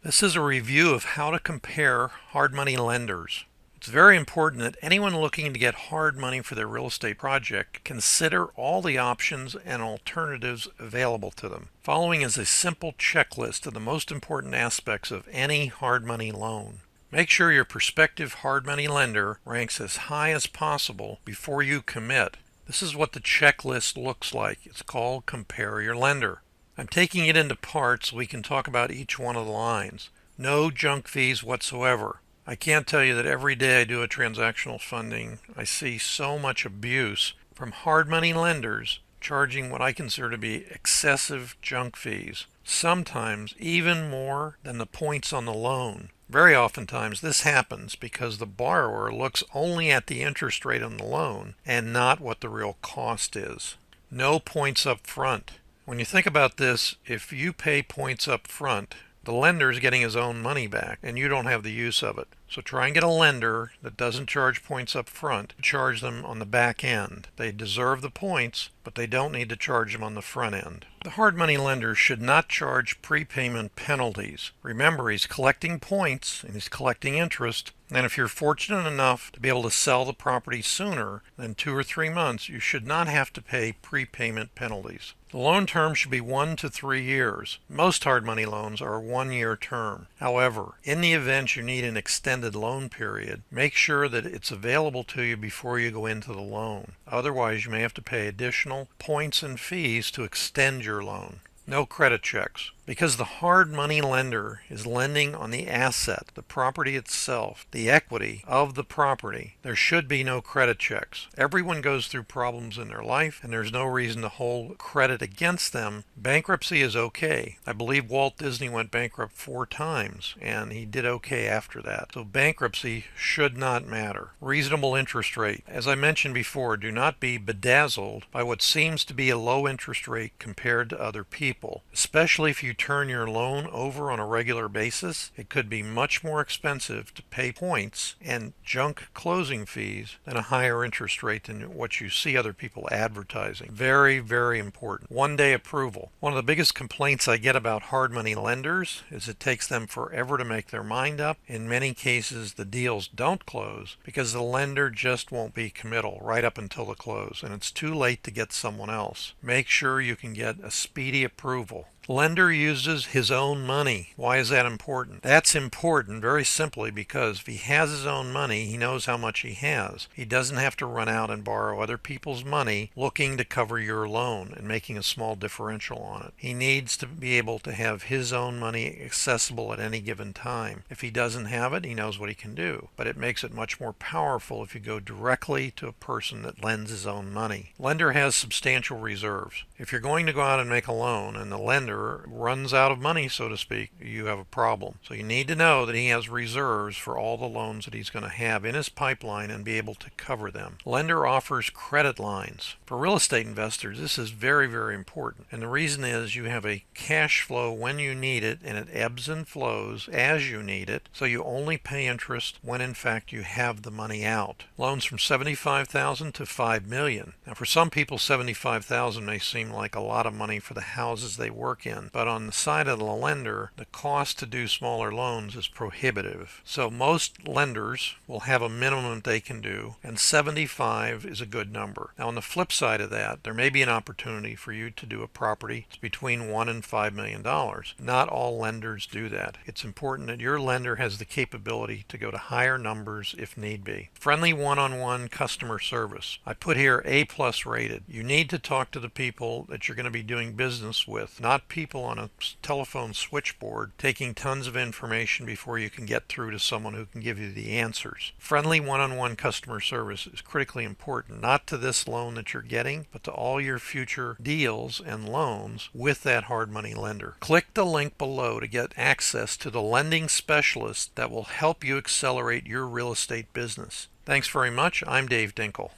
This is a review of how to compare hard money lenders. It's very important that anyone looking to get hard money for their real estate project consider all the options and alternatives available to them. Following is a simple checklist of the most important aspects of any hard money loan. Make sure your prospective hard money lender ranks as high as possible before you commit. This is what the checklist looks like. It's called Compare Your Lender. I'm taking it into parts so we can talk about each one of the lines. No junk fees whatsoever. I can't tell you that every day I do a transactional funding, I see so much abuse from hard money lenders charging what I consider to be excessive junk fees, sometimes even more than the points on the loan. Very oftentimes this happens because the borrower looks only at the interest rate on the loan and not what the real cost is. No points up front. When you think about this, if you pay points up front, the lender is getting his own money back and you don't have the use of it. So try and get a lender that doesn't charge points up front, charge them on the back end. They deserve the points, but they don't need to charge them on the front end. The hard money lender should not charge prepayment penalties. Remember, he's collecting points and he's collecting interest. And if you're fortunate enough to be able to sell the property sooner than 2 or 3 months, you should not have to pay prepayment penalties. The loan term should be 1 to 3 years. Most hard money loans are a 1-year term. However, in the event you need an extended loan period, make sure that it's available to you before you go into the loan. Otherwise, you may have to pay additional points and fees to extend your loan. No credit checks. Because the hard money lender is lending on the asset, the property itself, the equity of the property, there should be no credit checks. Everyone goes through problems in their life, and there's no reason to hold credit against them. Bankruptcy is okay. I believe Walt Disney went bankrupt 4 times, and he did okay after that. So bankruptcy should not matter. Reasonable interest rate. As I mentioned before, do not be bedazzled by what seems to be a low interest rate compared to other people, especially if you turn your loan over on a regular basis. It could be much more expensive to pay points and junk closing fees than a higher interest rate than what you see other people advertising. Very, very important. 1-day approval. One of the biggest complaints I get about hard money lenders is it takes them forever to make their mind up. In many cases, the deals don't close because the lender just won't be committal right up until the close, and it's too late to get someone else. Make sure you can get a speedy approval. Lender uses his own money. Why is that important? That's important very simply because if he has his own money, he knows how much he has. He doesn't have to run out and borrow other people's money looking to cover your loan and making a small differential on it. He needs to be able to have his own money accessible at any given time. If he doesn't have it, he knows what he can do. But it makes it much more powerful if you go directly to a person that lends his own money. Lender has substantial reserves. If you're going to go out and make a loan and the lender runs out of money, so to speak, you have a problem. So you need to know that he has reserves for all the loans that he's going to have in his pipeline and be able to cover them. Lender offers credit lines. For real estate investors, this is very, very important. And the reason is you have a cash flow when you need it, and it ebbs and flows as you need it. So you only pay interest when in fact you have the money out. Loans from $75,000 to $5 million. Now for some people, $75,000 may seem like a lot of money for the houses they work in, but on the side of the lender, the cost to do smaller loans is prohibitive. So most lenders will have a minimum they can do, and 75 is a good number. Now on the flip side of that, there may be an opportunity for you to do a property between $1 and $5 million. Not all lenders do that. It's important that your lender has the capability to go to higher numbers if need be. Friendly one-on-one customer service. I put here A+ rated. You need to talk to the people that you're going to be doing business with, not people on a telephone switchboard taking tons of information before you can get through to someone who can give you the answers. Friendly one-on-one customer service is critically important, not to this loan that you're getting, but to all your future deals and loans with that hard money lender. Click the link below to get access to the lending specialist that will help you accelerate your real estate business. Thanks very much. I'm Dave Dinkle.